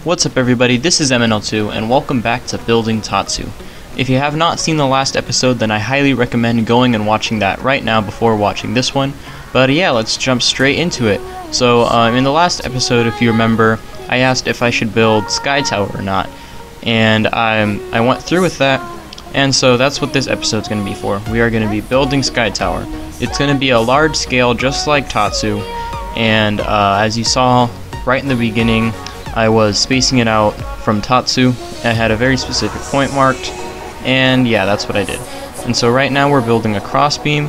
What's up everybody, this is MNL2 and welcome back to Building Tatsu. If you have not seen the last episode, then I highly recommend going and watching that right now before watching this one. But yeah, let's jump straight into it. So in the last episode, if you remember, I asked if I should build Sky Tower or not. And I went through with that, and so that's what this episode's going to be for. We are going to be building Sky Tower. It's going to be a large scale just like Tatsu, and as you saw right in the beginning, I was spacing it out from Tatsu. I had a very specific point marked, and yeah, that's what I did. And so right now we're building a crossbeam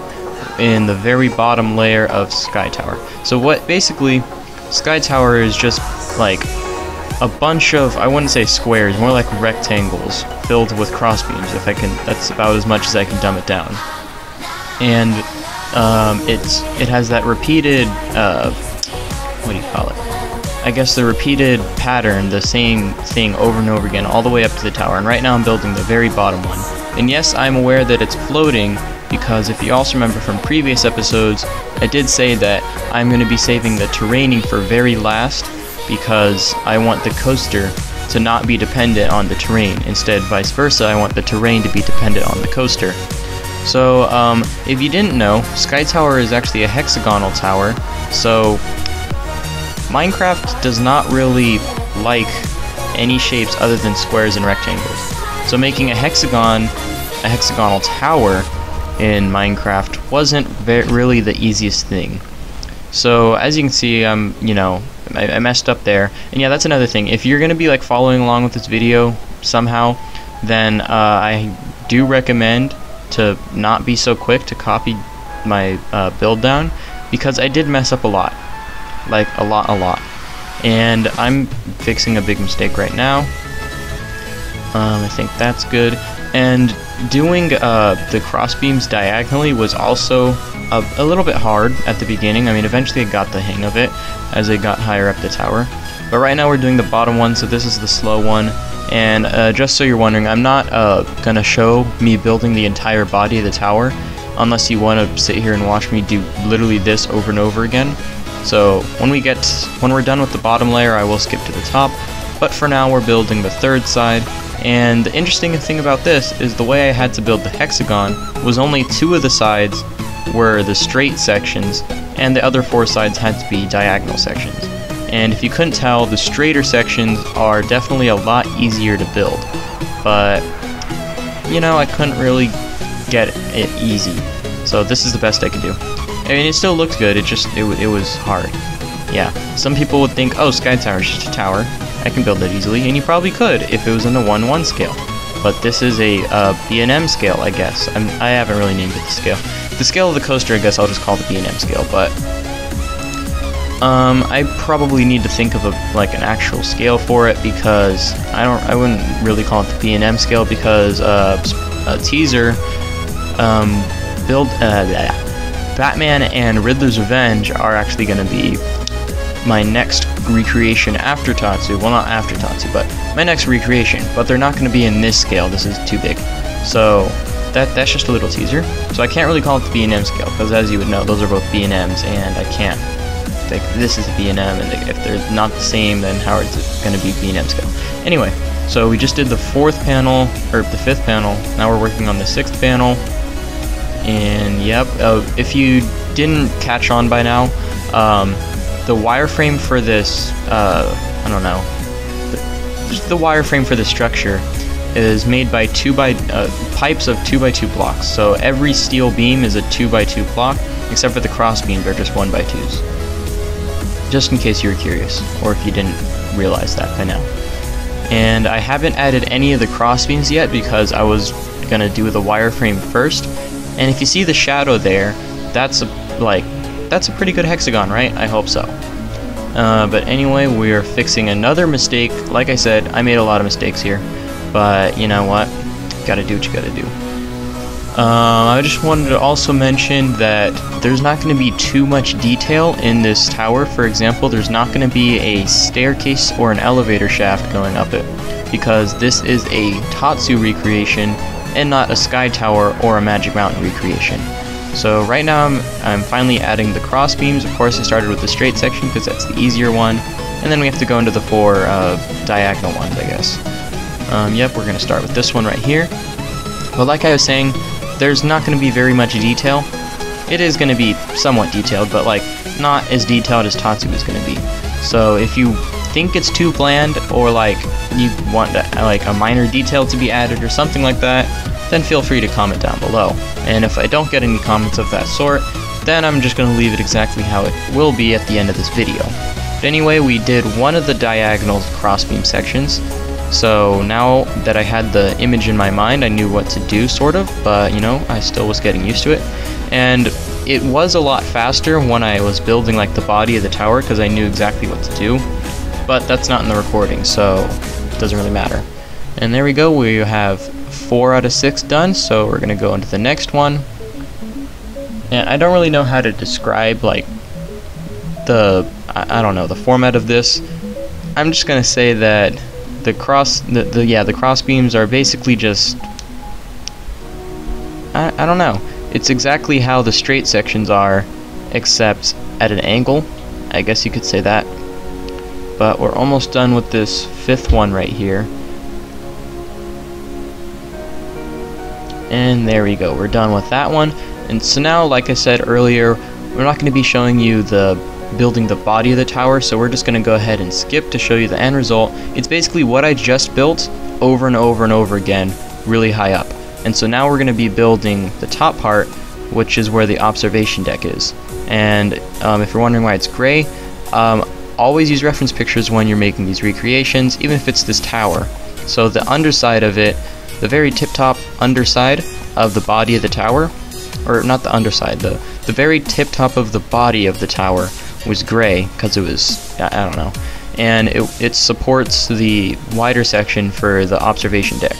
in the very bottom layer of Sky Tower. So what basically Sky Tower is just like a bunch of, I wouldn't say squares, more like rectangles filled with crossbeams, if I can. That's about as much as I can dumb it down. And it has that repeated what do you call it? I guess the repeated pattern, the same thing over and over again, all the way up to the tower. And right now I'm building the very bottom one. And yes, I'm aware that it's floating, because if you also remember from previous episodes, I did say that I'm going to be saving the terraining for very last, because I want the coaster to not be dependent on the terrain. Instead, vice versa, I want the terrain to be dependent on the coaster. So, if you didn't know, Sky Tower is actually a hexagonal tower, so Minecraft does not really like any shapes other than squares and rectangles. So making a hexagonal tower in Minecraft wasn't really the easiest thing. So as you can see, I messed up there. And yeah, that's another thing. If you're going to be like following along with this video somehow, then I do recommend to not be so quick to copy my build down, because I did mess up a lot. Like a lot. And I'm fixing a big mistake right now. I think that's good. And doing the crossbeams diagonally was also a little bit hard at the beginning. I mean, eventually I got the hang of it as I got higher up the tower. But right now we're doing the bottom one, so this is the slow one. And just so you're wondering, I'm not gonna show me building the entire body of the tower, unless you want to sit here and watch me do literally this over and over again. So when we're done with the bottom layer, I will skip to the top, but for now we're building the third side. And the interesting thing about this is the way I had to build the hexagon was only 2 of the sides were the straight sections, and the other 4 sides had to be diagonal sections. And if you couldn't tell, the straighter sections are definitely a lot easier to build, but you know, I couldn't really get it easy, so this is the best I could do. I mean, it still looked good, it was hard. Yeah, some people would think, oh, Sky Tower is just a tower, I can build it easily, and you probably could if it was in the 1:1 scale. But this is a B&M scale, I guess. I haven't really named it the scale. The scale of the coaster, I guess I'll just call the B&M scale, but I probably need to think of an actual scale for it, because I wouldn't really call it the B&M scale, because a teaser Batman and Riddler's Revenge are actually going to be my next recreation after Tatsu. Well, not after Tatsu, but my next recreation. But they're not going to be in this scale. This is too big. So that's just a little teaser. So I can't really call it the B&M scale, because as you would know, those are both B&Ms, and I can't. Like, this is a B&M, and if they're not the same, then how is it going to be B&M scale? Anyway, so we just did the 4th panel, or the 5th panel. Now we're working on the 6th panel. And yep, if you didn't catch on by now, the wireframe for this, I don't know, the wireframe for the structure is made by pipes of 2x2 blocks. So every steel beam is a 2x2 block, except for the cross beams are just 1x2s. Just in case you were curious, or if you didn't realize that by now. And I haven't added any of the cross beams yet, because I was gonna do the wireframe first. And if you see the shadow there, that's a pretty good hexagon, right? I hope so. But anyway, we are fixing another mistake. Like I said, I made a lot of mistakes here, but you know what? Gotta do what you gotta do. I just wanted to also mention that there's not going to be too much detail in this tower. For example, there's not going to be a staircase or an elevator shaft going up it, because this is a Tatsu recreation and not a Sky Tower or a Magic Mountain recreation. So right now I'm finally adding the cross beams. Of course I started with the straight section because that's the easier one, and then we have to go into the 4 diagonal ones, I guess. Yep, we're going to start with this one right here. But like I was saying, there's not going to be very much detail. It is going to be somewhat detailed, but like not as detailed as Tatsu is going to be. So if you think it's too bland, or like you want like a minor detail to be added or something like that, then feel free to comment down below. And if I don't get any comments of that sort, then I'm just going to leave it exactly how it will be at the end of this video. But anyway, we did one of the diagonal crossbeam sections. So now that I had the image in my mind, I knew what to do, sort of, but you know, I still was getting used to it. And it was a lot faster when I was building like the body of the tower, because I knew exactly what to do. But that's not in the recording, so it doesn't really matter. And there we go, we have 4 out of 6 done, so we're gonna go into the next one. And I don't really know how to describe like the, I don't know, the format of this. I'm just gonna say that the cross beams are basically just, I don't know. It's exactly how the straight sections are, except at an angle. I guess you could say that. But we're almost done with this 5th one right here. And there we go, we're done with that one. And so now, like I said earlier, we're not going to be showing you the building the body of the tower, so we're just going to go ahead and skip to show you the end result. It's basically what I just built over and over and over again, really high up. And so now we're going to be building the top part, which is where the observation deck is. And if you're wondering why it's gray, always use reference pictures when you're making these recreations, even if it's this tower. So the underside of it, the very tip-top underside of the body of the tower, or not the underside, the very tip-top of the body of the tower was gray, because it was, I don't know, and it supports the wider section for the observation deck.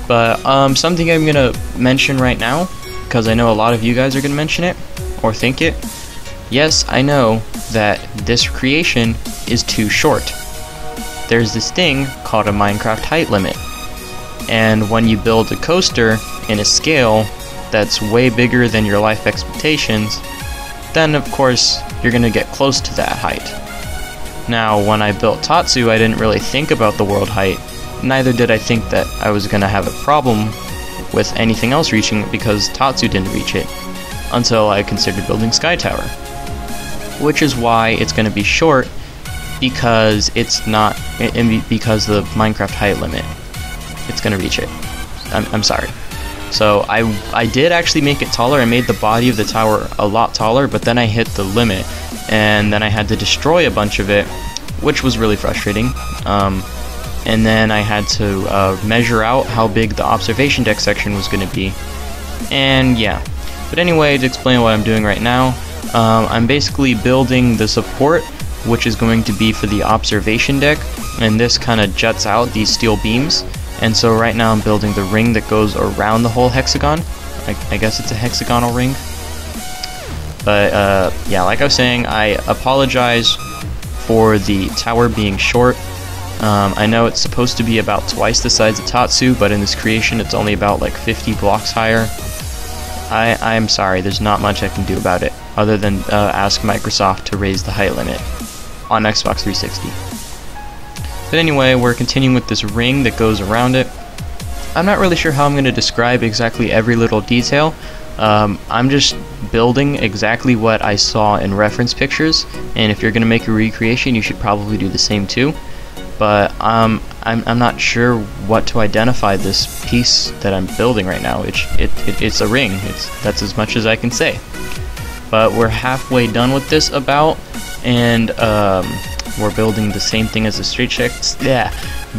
But something I'm gonna mention right now, because I know a lot of you guys are gonna mention it or think it. Yes, I know that this creation is too short. There's this thing called a Minecraft height limit, and when you build a coaster in a scale that's way bigger than your life expectations, then of course you're gonna get close to that height. Now, when I built Tatsu, I didn't really think about the world height. Neither did I think that I was gonna have a problem with anything else reaching it, because Tatsu didn't reach it until I considered building Sky Tower. Which is why it's gonna be short, because it's not, because the Minecraft height limit, it's gonna reach it. I'm sorry. So I did actually make it taller. I made the body of the tower a lot taller, but then I hit the limit, and then I had to destroy a bunch of it, which was really frustrating. And then I had to measure out how big the observation deck section was going to be. And yeah. But anyway, to explain what I'm doing right now, I'm basically building the support, which is going to be for the observation deck, and this kind of juts out these steel beams. And so right now I'm building the ring that goes around the whole hexagon. I guess it's a hexagonal ring. But yeah, like I was saying, I apologize for the tower being short. I know it's supposed to be about twice the size of Tatsu, but in this creation it's only about like 50 blocks higher. I'm sorry, there's not much I can do about it, other than ask Microsoft to raise the height limit on Xbox 360. But anyway, we're continuing with this ring that goes around it. I'm not really sure how I'm going to describe exactly every little detail. I'm just building exactly what I saw in reference pictures, and if you're going to make a recreation, you should probably do the same too. But I'm not sure what to identify this piece that I'm building right now. It's a ring. That's as much as I can say. But we're halfway done with this about, and we're building the same thing as the straight section. Yeah,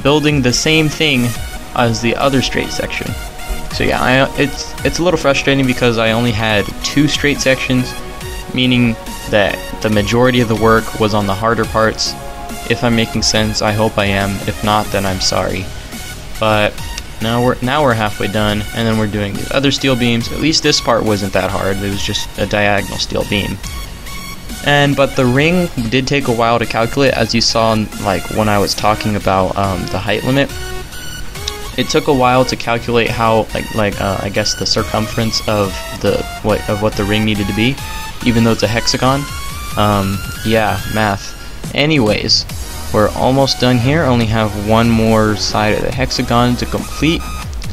building the same thing as the other straight section. So yeah, it's a little frustrating because I only had 2 straight sections, meaning that the majority of the work was on the harder parts. If I'm making sense, I hope I am. If not, then I'm sorry. But now we're halfway done, and then we're doing these other steel beams. At least this part wasn't that hard. It was just a diagonal steel beam. But the ring did take a while to calculate, as you saw like when I was talking about the height limit. It took a while to calculate how, I guess the circumference of what the ring needed to be, even though it's a hexagon. Yeah, math. Anyways, we're almost done here. Only have one more side of the hexagon to complete,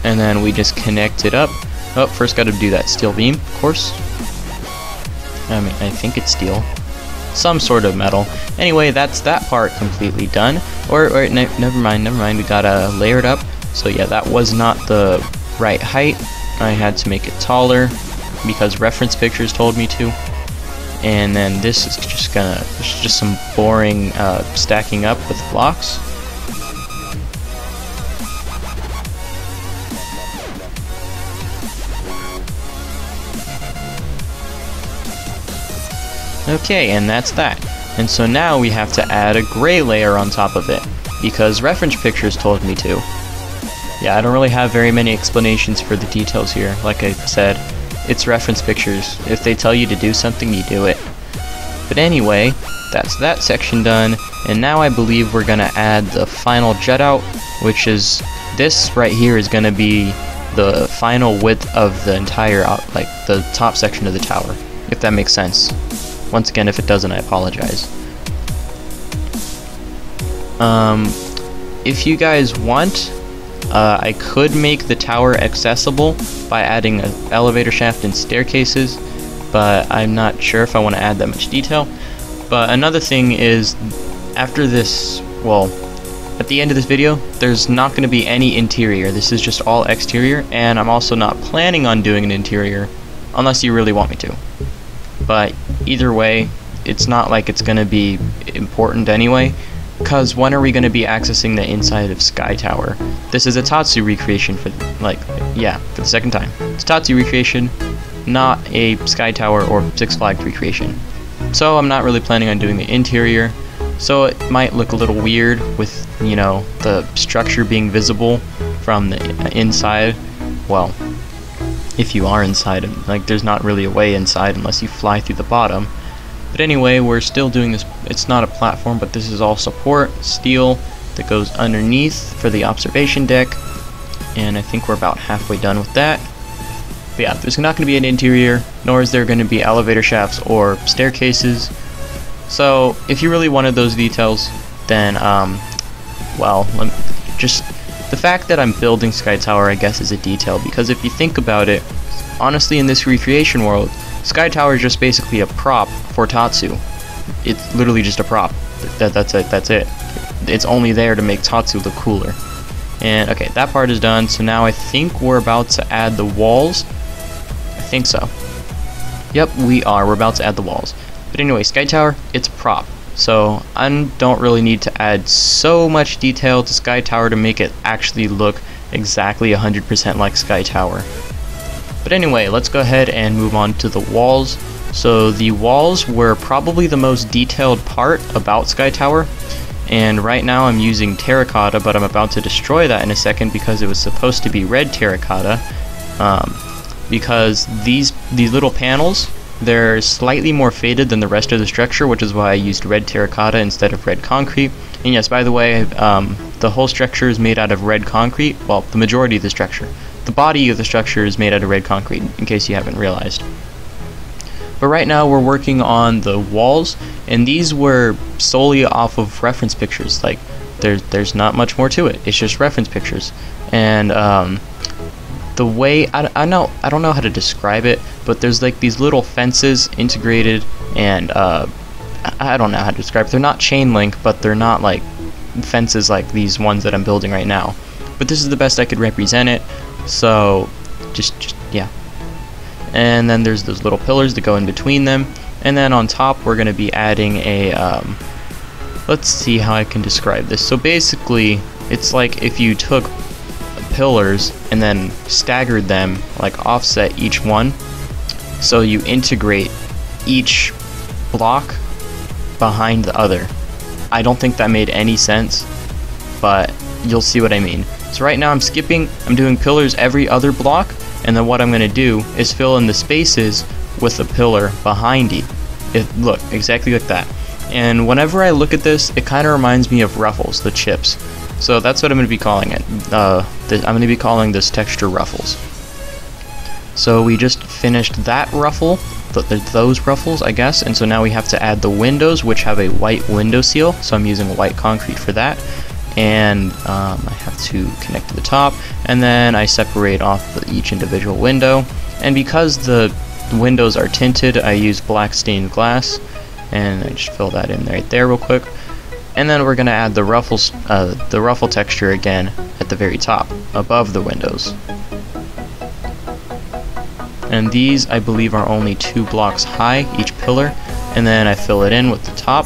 and then we just connect it up. Oh, first got to do that steel beam, of course. I mean, I think it's steel. Some sort of metal. Anyway, that's that part completely done. Or never mind. We gotta layer it up. So yeah, that was not the right height. I had to make it taller because reference pictures told me to. And then this is just some boring stacking up with blocks. Okay, and that's that. And so now we have to add a gray layer on top of it, because reference pictures told me to. Yeah, I don't really have very many explanations for the details here. Like I said, it's reference pictures. If they tell you to do something, you do it. But anyway, that's that section done, and now I believe we're gonna add the final jet out, which is this right here is gonna be the final width of the entire the top section of the tower, if that makes sense. Once again, if it doesn't, I apologize. If you guys want, I could make the tower accessible by adding an elevator shaft and staircases, but I'm not sure if I want to add that much detail. But another thing is, after this, well, at the end of this video, there's not going to be any interior. This is just all exterior, and I'm also not planning on doing an interior unless you really want me to. But either way, it's not like it's going to be important anyway, because when are we going to be accessing the inside of Sky Tower? This is a Tatsu recreation for the second time. It's a Tatsu recreation, not a Sky Tower or Six Flags recreation. So I'm not really planning on doing the interior, so it might look a little weird with, you know, the structure being visible from the inside. Well, if you are inside, like, there's not really a way inside unless you fly through the bottom. But anyway, we're still doing this. It's not a platform, but this is all support steel that goes underneath for the observation deck, and I think we're about halfway done with that. But yeah, there's not going to be an interior, nor is there going to be elevator shafts or staircases. So if you really wanted those details, then well, just the fact that I'm building Sky Tower, I guess, is a detail, because if you think about it, honestly, in this recreation world, Sky Tower is just basically a prop for Tatsu. It's literally just a prop. That's it. It's only there to make Tatsu look cooler. And okay, that part is done, so now I think we're about to add the walls. I think so. Yep, we are. We're about to add the walls. But anyway, Sky Tower, it's a prop. So I don't really need to add so much detail to Sky Tower to make it actually look exactly 100% like Sky Tower. But anyway, let's go ahead and move on to the walls. So the walls were probably the most detailed part about Sky Tower, and right now I'm using terracotta, but I'm about to destroy that in a second because it was supposed to be red terracotta, because these little panels, they're slightly more faded than the rest of the structure, which is why I used red terracotta instead of red concrete. And yes, by the way, the whole structure is made out of red concrete. Well, the majority of the structure. The body of the structure is made out of red concrete, in case you haven't realized. But right now we're working on the walls, and these were solely off of reference pictures. Like, there's not much more to it. It's just reference pictures. And the way I don't know how to describe it, but there's like these little fences integrated, and I don't know how to describe it. They're not chain link, but they're not like fences like these ones that I'm building right now. But this is the best I could represent it. So just yeah. And then there's those little pillars that go in between them, and then on top we're going to be adding a let's see how I can describe this. So basically it's like if you took pillars and then staggered them, like offset each one, so you integrate each block behind the other. I don't think that made any sense, but you'll see what I mean. So right now I'm doing pillars every other block, and then what I'm going to do is fill in the spaces with a pillar behind it. Look, exactly like that. And whenever I look at this, it kind of reminds me of Ruffles, the chips. So that's what I'm going to be calling it. I'm going to be calling this texture ruffles. So we just finished that ruffle, those ruffles, I guess, and so now we have to add the windows, which have a white window seal, so I'm using white concrete for that, and I have to connect to the top, and then I separate off each individual window, and because the windows are tinted, I use black stained glass, and I just fill that in right there real quick, and then we're going to add the ruffles, the ruffle texture again at the very top, above the windows. And these, I believe, are only 2 blocks high, each pillar, and then I fill it in with the top,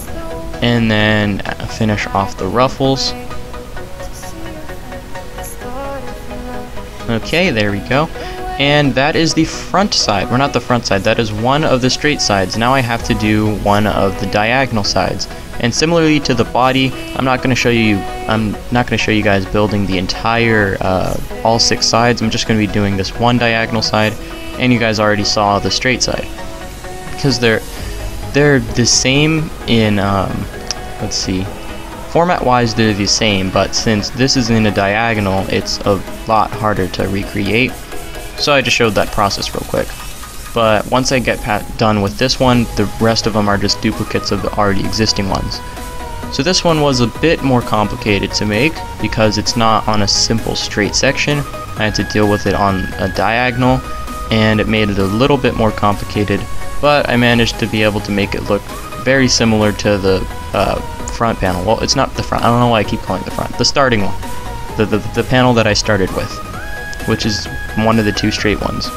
and then finish off the ruffles. Okay, there we go. And that is the front side, or not the front side, that is one of the straight sides. Now I have to do one of the diagonal sides. And similarly to the body, I'm not going to show you guys building the entire all 6 sides. I'm just going to be doing this one diagonal side, and you guys already saw the straight side. Because they're the same in let's see. Format wise they're the same, but since this is in a diagonal, it's a lot harder to recreate. So I just showed that process real quick. But once I get done with this one, the rest of them are just duplicates of the already existing ones. So this one was a bit more complicated to make because it's not on a simple straight section. I had to deal with it on a diagonal, and it made it a little bit more complicated, but I managed to be able to make it look very similar to the front panel. Well, it's not the front, I don't know why I keep calling it the front, the starting one, the panel that I started with, which is one of the 2 straight ones.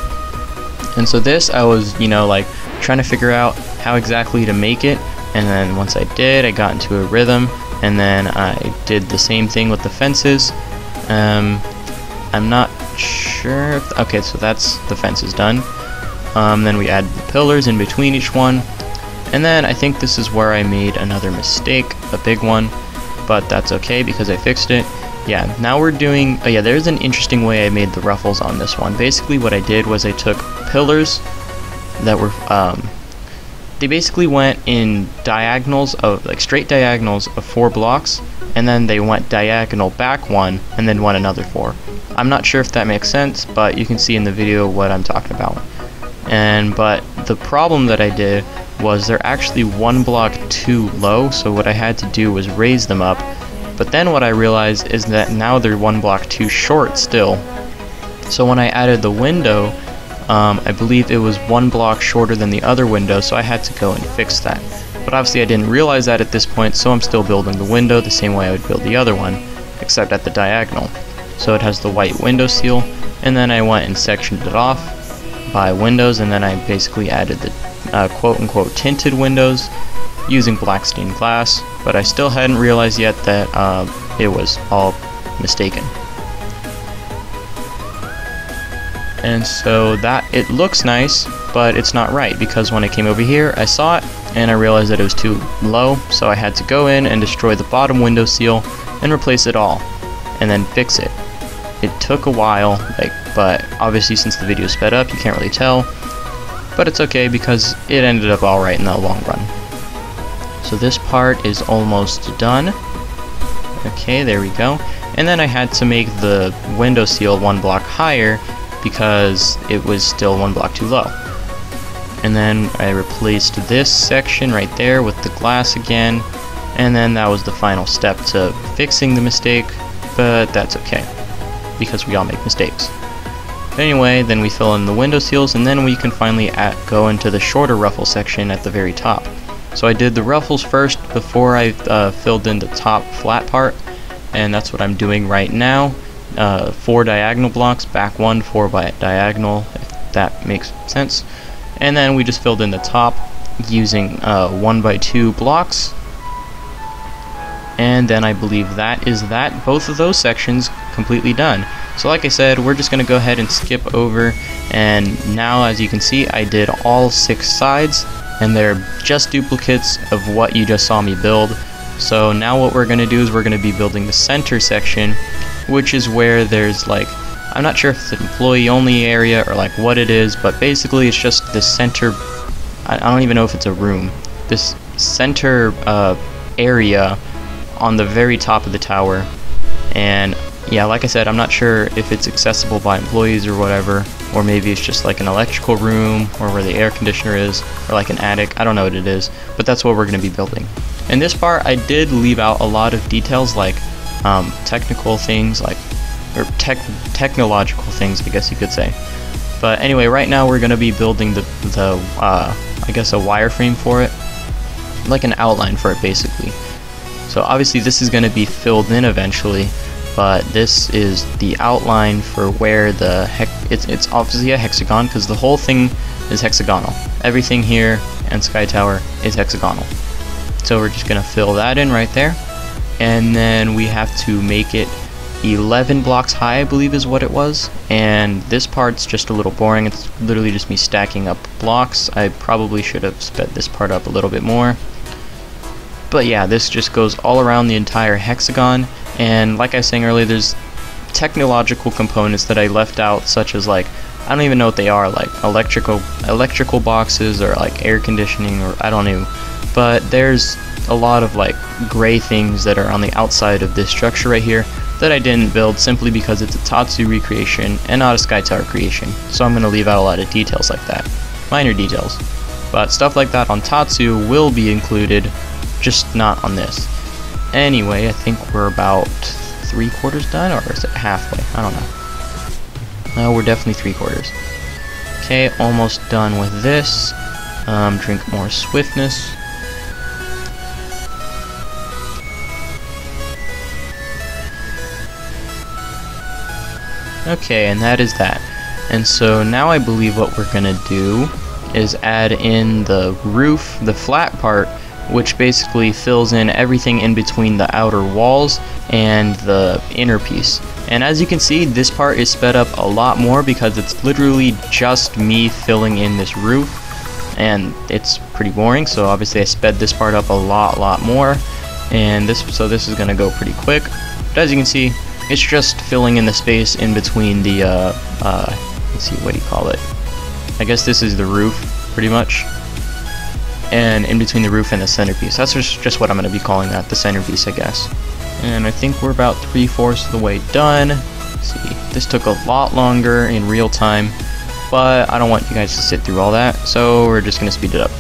And so this, I was, like trying to figure out how exactly to make it, and then once I did, I got into a rhythm, and then I did the same thing with the fences. I'm not sure if, okay, so that's the fence is done. Then we add the pillars in between each one, and then I think this is where I made another mistake, a big one, but that's okay because I fixed it. Yeah, now we're doing, oh yeah, there's an interesting way I made the ruffles on this one. Basically what I did was I took pillars that were, they basically went in diagonals of, like straight diagonals of 4 blocks, and then they went diagonal back 1, and then went another 4. I'm not sure if that makes sense, but you can see in the video what I'm talking about. But the problem that I did was they're actually 1 block too low, so what I had to do was raise them up. But then what I realized is that now they're 1 block too short still. So when I added the window, I believe it was 1 block shorter than the other window, so I had to go and fix that. But obviously I didn't realize that at this point, so I'm still building the window the same way I would build the other one, except at the diagonal. So it has the white window seal, and then I went and sectioned it off by windows, and then I basically added the quote-unquote tinted windows using black stained glass, but I still hadn't realized yet that it was all mistaken. And so that, it looks nice, but it's not right, because when I came over here I saw it and I realized that it was too low, so I had to go in and destroy the bottom window seal and replace it all, and then fix it. It took a while, but obviously since the video sped up you can't really tell, but it's okay because it ended up alright in the long run. So this part is almost done. Okay, there we go. And then I had to make the window seal 1 block higher because it was still 1 block too low. And then I replaced this section right there with the glass again, and then that was the final step to fixing the mistake, but that's okay because we all make mistakes. But anyway, then we fill in the window seals, and then we can finally go into the shorter ruffle section at the very top. So I did the ruffles first before I filled in the top flat part, and that's what I'm doing right now. 4 diagonal blocks, back 1, 4 by diagonal, if that makes sense. And then we just filled in the top using 1 by 2 blocks. And then I believe that is that. Both of those sections completely done. So like I said, we're just going to go ahead and skip over, and now as you can see I did all 6 sides, and they're just duplicates of what you just saw me build. So now what we're going to do is we're going to be building the center section, which is where there's like, I'm not sure if it's an employee only area or like what it is, but basically it's just the center, I don't even know if it's a room, this center area on the very top of the tower. And yeah, like I said, I'm not sure if it's accessible by employees or whatever, or maybe it's just like an electrical room or where the air conditioner is, or like an attic. I don't know what it is, but that's what we're going to be building. In this part, I did leave out a lot of details, like technical things, like or technological things, I guess you could say. But anyway, right now we're going to be building I guess a wireframe for it, like an outline for it basically. So obviously this is going to be filled in eventually, but this is the outline for where the it's obviously a hexagon because the whole thing is hexagonal. Everything here and Sky Tower is hexagonal. So we're just going to fill that in right there, and then we have to make it 11 blocks high, I believe is what it was. And this part's just a little boring. It's literally just me stacking up blocks. I probably should have sped this part up a little bit more. But yeah, this just goes all around the entire hexagon. And like I was saying earlier, there's technological components that I left out, such as like, I don't even know what they are, like electrical boxes or like air conditioning, or I don't know. But there's a lot of like gray things that are on the outside of this structure right here that I didn't build simply because it's a Tatsu recreation and not a Sky Tower creation. So I'm going to leave out a lot of details like that. Minor details. But stuff like that on Tatsu will be included, just not on this. Anyway, I think we're about 3/4 done, or is it halfway? I don't know. No, we're definitely 3/4. Okay, almost done with this. Drink more swiftness. Okay, and that is that. And so now I believe what we're gonna do is add in the roof, the flat part, which basically fills in everything in between the outer walls and the inner piece. And as you can see, this part is sped up a lot more because it's literally just me filling in this roof, and it's pretty boring, so obviously I sped this part up a lot more. And this is gonna go pretty quick. But as you can see, it's just filling in the space in between the let's see, what do you call it? I guess this is the roof, pretty much. And in between the roof and the centerpiece. That's just what I'm going to be calling that, the centerpiece, I guess. And I think we're about 3/4 of the way done. Let's see, this took a lot longer in real time, but I don't want you guys to sit through all that, so we're just going to speed it up.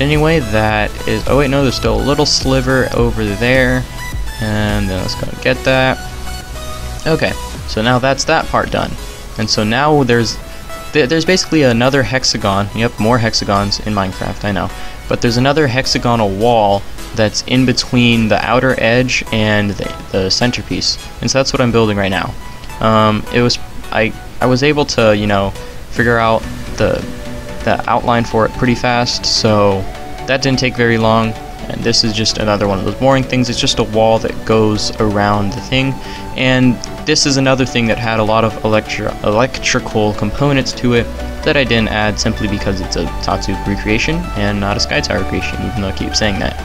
Anyway, that is, oh wait, no, there's still a little sliver over there, and then let's go and get that. Okay, so now that's that part done. And so now there's basically another hexagon. Yep, more hexagons in Minecraft, I know. But there's another hexagonal wall that's in between the outer edge and the centerpiece. And so that's what I'm building right now. I was able to, you know, figure out the outline for it pretty fast, so that didn't take very long. And this is just another one of those boring things. It's just a wall that goes around the thing. And this is another thing that had a lot of electrical components to it that I didn't add simply because it's a Tatsu recreation and not a Sky Tower creation, even though I keep saying that.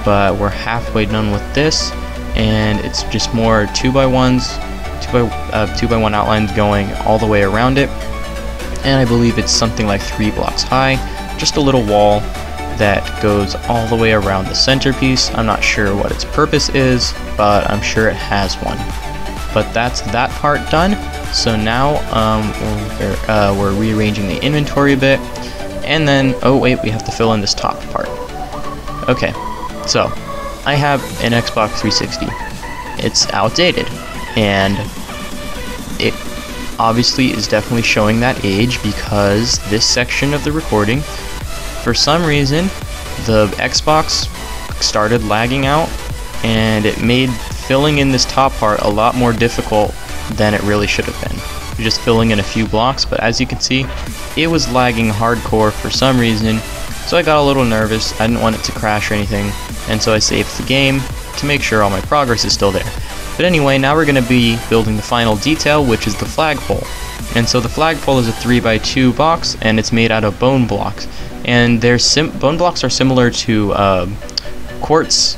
But we're halfway done with this, and it's just more 2x1s, 2x1 outlines going all the way around it. And I believe it's something like 3 blocks high, just a little wall that goes all the way around the centerpiece. I'm not sure what its purpose is, but I'm sure it has one. But that's that part done. So now we're rearranging the inventory a bit, and then, oh wait, we have to fill in this top part. Okay, so I have an Xbox 360. It's outdated, and it obviously is definitely showing that age because this section of the recording, for some reason, the Xbox started lagging out, and it made filling in this top part a lot more difficult than it really should have been. You're just filling in a few blocks, but as you can see, it was lagging hardcore for some reason, so I got a little nervous. I didn't want it to crash or anything, and so I saved the game to make sure all my progress is still there. But anyway, now we're going to be building the final detail, which is the flagpole. And so the flagpole is a 3x2 box, and it's made out of bone blocks. And bone blocks are similar to quartz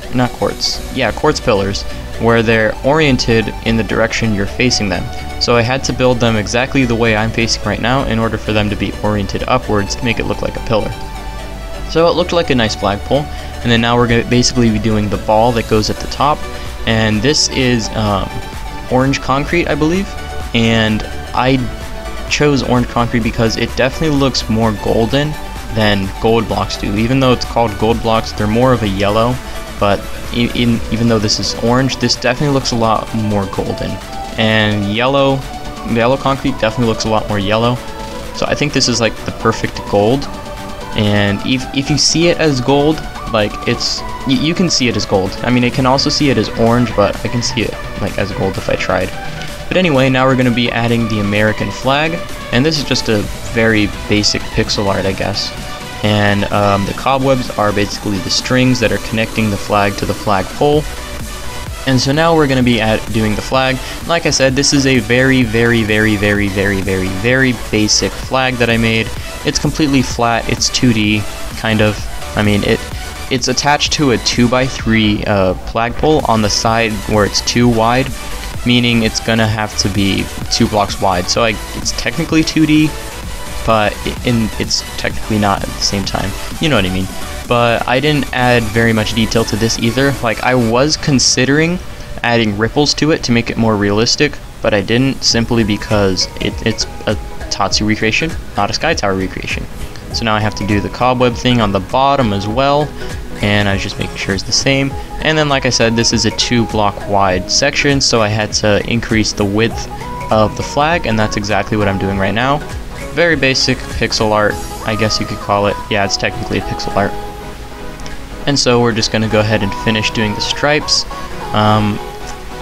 pillars, where they're oriented in the direction you're facing them. So I had to build them exactly the way I'm facing right now in order for them to be oriented upwards to make it look like a pillar. So it looked like a nice flagpole, and then now we're going to basically be doing the ball that goes at the top, and this is orange concrete, I believe, and I chose orange concrete because it definitely looks more golden than gold blocks do. Even though it's called gold blocks, they're more of a yellow, but even though this is orange, this definitely looks a lot more golden. And yellow concrete definitely looks a lot more yellow. So I think this is like the perfect gold. And if you see it as gold, like you can see it as gold. I mean, I can also see it as orange, but I can see it like as gold if I tried. But anyway, now we're going to be adding the American flag, and this is just a very basic pixel art, I guess. And the cobwebs are basically the strings that are connecting the flag to the flagpole. And so now we're going to be doing the flag. Like I said, this is a very basic flag that I made. It's completely flat. It's 2D, kind of. I mean, it's attached to a 2x3 flagpole on the side where it's 2 wide, meaning it's gonna have to be 2 blocks wide. So it's technically 2D, but it's technically not at the same time. You know what I mean? But I didn't add very much detail to this either. Like, I was considering adding ripples to it to make it more realistic, but I didn't, simply because it's a Tatsu recreation, not a Sky Tower recreation. So now I have to do the cobweb thing on the bottom as well, and I was just making sure it's the same. And then, like I said, this is a 2 block wide section, so I had to increase the width of the flag, and that's exactly what I'm doing right now. Very basic pixel art, I guess you could call it. Yeah, it's technically a pixel art. And so we're just going to go ahead and finish doing the stripes.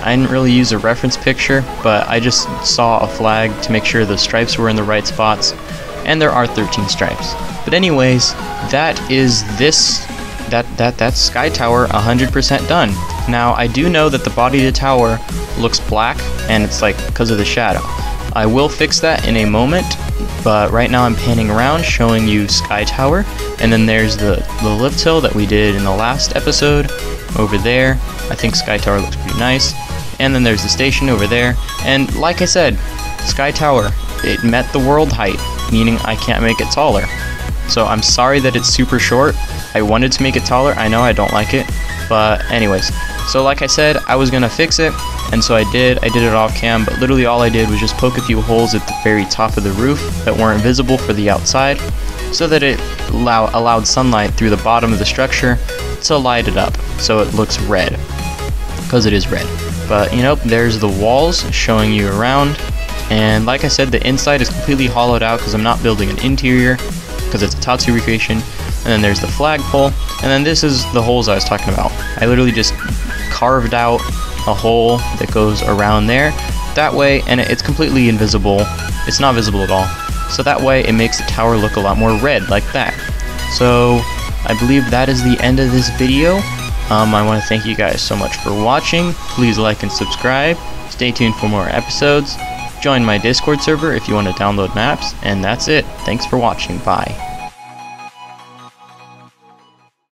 I didn't really use a reference picture, but I just saw a flag to make sure the stripes were in the right spots, and there are 13 stripes. But anyways, that is that's Sky Tower 100% done. Now, I do know that the body of the tower looks black, and it's like because of the shadow. I will fix that in a moment, but right now I'm panning around showing you Sky Tower, and then there's the lift hill that we did in the last episode over there. I think Sky Tower looks pretty nice. And then there's the station over there, and like I said, Sky Tower, it met the world height, meaning I can't make it taller. So I'm sorry that it's super short. I wanted to make it taller. I know I don't like it, but anyways. So like I said, I was gonna fix it, and so I did it off cam, but literally all I did was just poke a few holes at the very top of the roof that weren't visible for the outside, so that it allowed sunlight through the bottom of the structure to light it up, so it looks red, because it is red. But you know, there's the walls showing you around, and like I said, the inside is completely hollowed out because I'm not building an interior, because it's a Tatsu recreation. And then there's the flagpole, and then this is the holes I was talking about. I literally just carved out a hole that goes around there. That way, and it's completely invisible. It's not visible at all. So that way, it makes the tower look a lot more red, like that. So I believe that is the end of this video. I want to thank you guys so much for watching. Please like and subscribe. Stay tuned for more episodes. Join my Discord server if you want to download maps. And that's it. Thanks for watching. Bye.